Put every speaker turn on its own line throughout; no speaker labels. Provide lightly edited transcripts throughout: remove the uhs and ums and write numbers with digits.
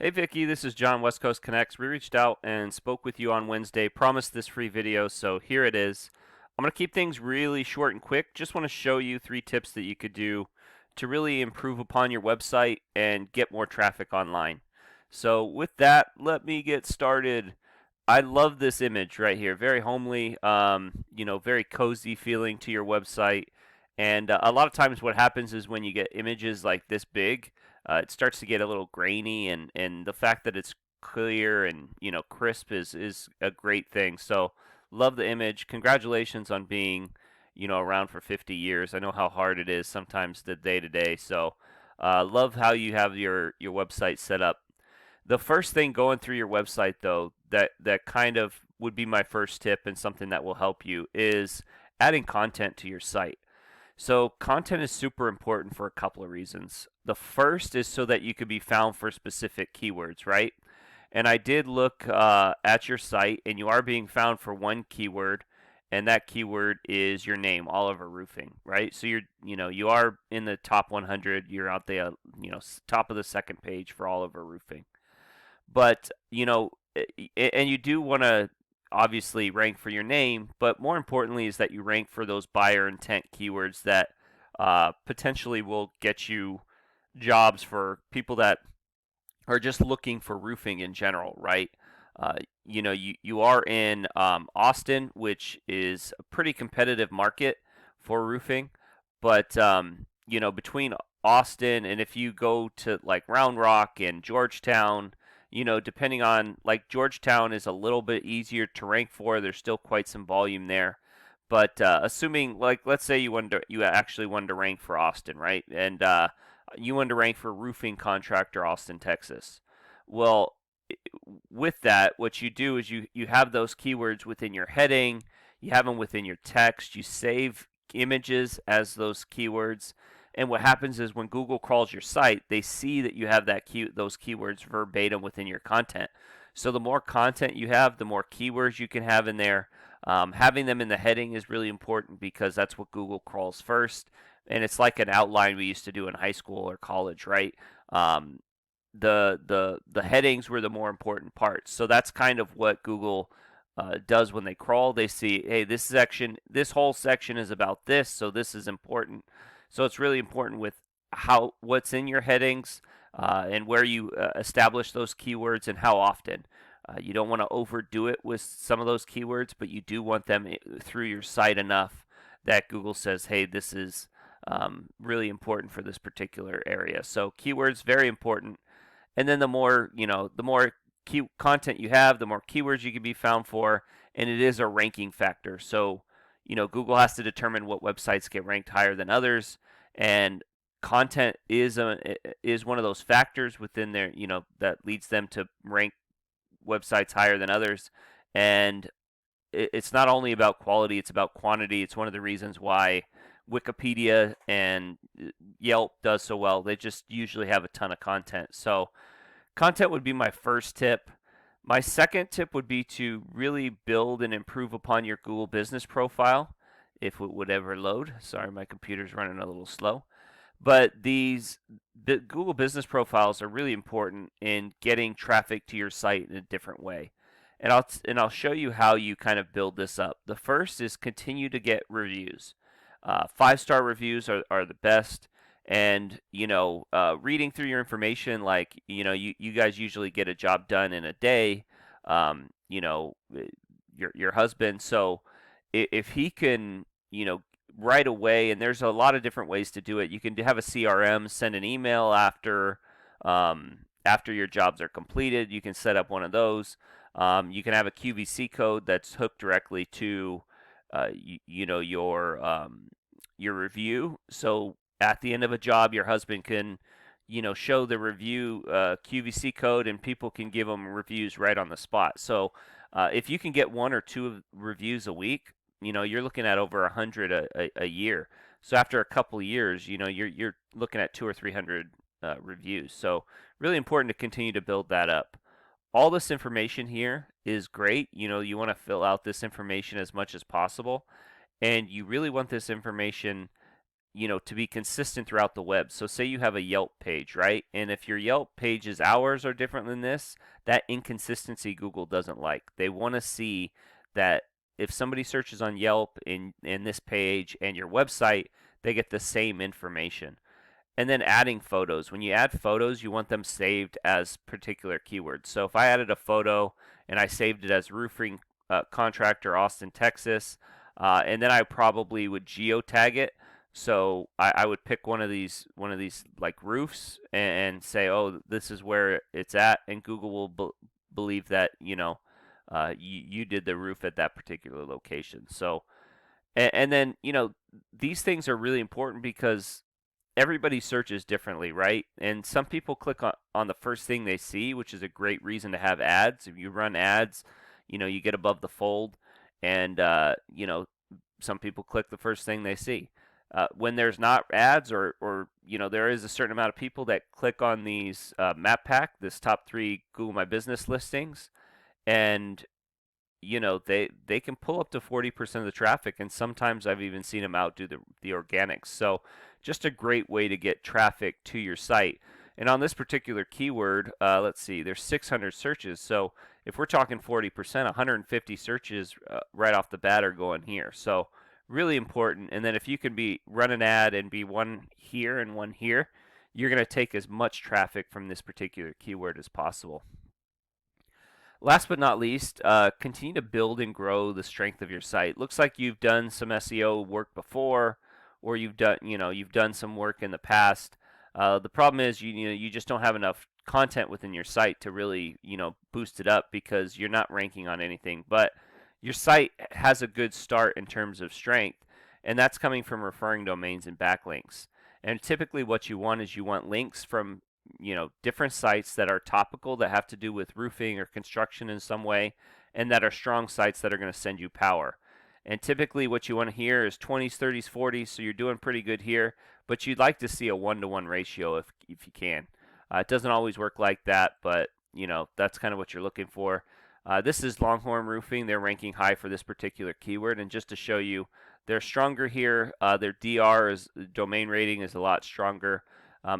Hey Vicky, this is John, West Coast Connects. We reached out and spoke with you on Wednesday, promised this free video, so here it is. I'm going to keep things really short and quick. Just want to show you 3 tips that you could do to really improve upon your website and get more traffic online. So with that, let me get started. I love this image right here. Very homely, very cozy feeling to your website. And a lot of times what happens is when you get images like this big, it starts to get a little grainy, and the fact that it's clear and crisp is a great thing. So love the image. Congratulations on being around for 50 years. I know how hard it is sometimes the day to day. So love how you have your website set up. The first thing going through your website, though, that kind of would be my first tip and something that will help you is adding content to your site. So, content is super important for a couple of reasons. The first is so that you could be found for specific keywords, right? And I did look at your site, and you are being found for one keyword, and that keyword is your name, Oliver Roofing, right? So you are in the top 100. You're out there, top of the second page for Oliver Roofing. But and you do want to obviously rank for your name, but more importantly is that you rank for those buyer intent keywords that potentially will get you jobs for people that are just looking for roofing in general, right? You are in Austin, which is a pretty competitive market for roofing, but between Austin and if you go to like Round Rock and Georgetown, depending on like Georgetown is a little bit easier to rank for. There's still quite some volume there, but assuming like let's say you actually wanted to rank for Austin, right? And you wanted to rank for roofing contractor Austin, Texas. Well, with that, what you do is you have those keywords within your heading, you have them within your text, you save images as those keywords. And what happens is when Google crawls your site, they see that you have those keywords verbatim within your content. So the more content you have, the more keywords you can have in there. Having them in the heading is really important because that's what Google crawls first, and it's like an outline we used to do in high school or college, right? Um, the headings were the more important parts. So that's kind of what Google does when they crawl. They see, hey, this whole section is about this, so this is important. So it's really important with what's in your headings and where you establish those keywords and how often. You don't want to overdo it with some of those keywords, but you do want them through your site enough that Google says, hey, this is really important for this particular area. So keywords very important. And then the more content you have, the more keywords you can be found for, and it is a ranking factor. So, Google has to determine what websites get ranked higher than others, and content is one of those factors within there, that leads them to rank websites higher than others. And it's not only about quality, it's about quantity. It's one of the reasons why Wikipedia and Yelp does so well. They just usually have a ton of content. So content would be my first tip. My second tip would be to really build and improve upon your Google business profile, if it would ever load. Sorry, my computer's running a little slow. But the Google business profiles are really important in getting traffic to your site in a different way. And I'll show you how you kind of build this up. The first is continue to get reviews. 5-star reviews are the best. And reading through your information, like you guys usually get a job done in a day. Um, you know, your husband. So if he can, right away, and there's a lot of different ways to do it. You can have a CRM, send an email after your jobs are completed. You can set up one of those. You can have a QVC code that's hooked directly to, your review. So at the end of a job, your husband can, show the review QVC code, and people can give them reviews right on the spot. So if you can get one or two reviews a week, you're looking at over 100 a year. So after a couple of years, you're looking at 200 or 300 reviews. So really important to continue to build that up. All this information here is great. You want to fill out this information as much as possible, and you really want this information to be consistent throughout the web. So say you have a Yelp page, right? And if your Yelp page's hours are different than this, that inconsistency Google doesn't like. They want to see that if somebody searches on Yelp in this page and your website, they get the same information. And then adding photos. When you add photos, you want them saved as particular keywords. So if I added a photo and I saved it as roofing contractor Austin, Texas, and then I probably would geotag it. So I would pick one of these like roofs and say, oh, this is where it's at, and Google will believe that you did the roof at that particular location. So and then these things are really important because everybody searches differently, right? And some people click on the first thing they see, which is a great reason to have ads. If you run ads, you get above the fold, and some people click the first thing they see. When there's not ads, or there is a certain amount of people that click on these map pack, this top 3 Google My Business listings, and they can pull up to 40% of the traffic, and sometimes I've even seen them outdo the organics. So just a great way to get traffic to your site. And on this particular keyword, let's see, there's 600 searches. So if we're talking 40%, 150 searches right off the bat are going here. So really important. And then if you can run an ad and be one here and one here, you're going to take as much traffic from this particular keyword as possible. Last but not least, continue to build and grow the strength of your site. Looks like you've done some SEO work before, or you've done some work in the past. The problem is you just don't have enough content within your site to really boost it up because you're not ranking on anything. But your site has a good start in terms of strength, and that's coming from referring domains and backlinks. And typically, what you want is links from different sites that are topical, that have to do with roofing or construction in some way, and that are strong sites that are going to send you power. And typically what you want to hear is 20s, 30s, 40s, so you're doing pretty good here, but you'd like to see a 1-to-1 ratio if you can. It doesn't always work like that, but that's kind of what you're looking for. This is Longhorn Roofing. They're ranking high for this particular keyword, and just to show you, they're stronger here. Their domain rating is a lot stronger.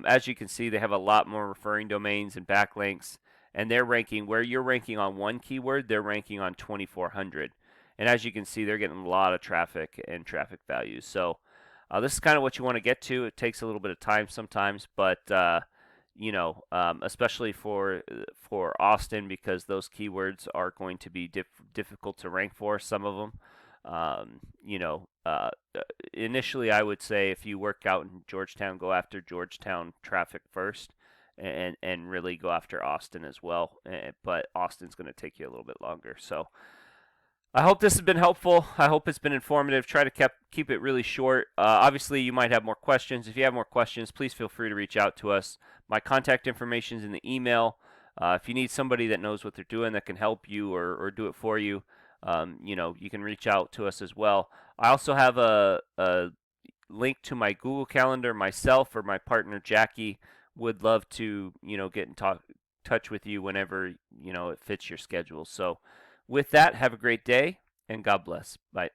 As you can see, they have a lot more referring domains and backlinks, and they're ranking where you're ranking on one keyword, they're ranking on 2,400. And as you can see, they're getting a lot of traffic and traffic values. So this is kind of what you want to get to. It takes a little bit of time sometimes, but especially for Austin, because those keywords are going to be difficult to rank for, some of them. Initially, I would say if you work out in Georgetown, go after Georgetown traffic first, and really go after Austin as well. But Austin's going to take you a little bit longer. So I hope this has been helpful. I hope it's been informative. Try to keep it really short. Obviously, you might have more questions. If you have more questions, please feel free to reach out to us. My contact information is in the email. If you need somebody that knows what they're doing that can help you or do it for you, you can reach out to us as well. I also have a link to my Google Calendar. Myself or my partner Jackie would love to get in touch with you whenever it fits your schedule. So with that, have a great day and God bless. Bye.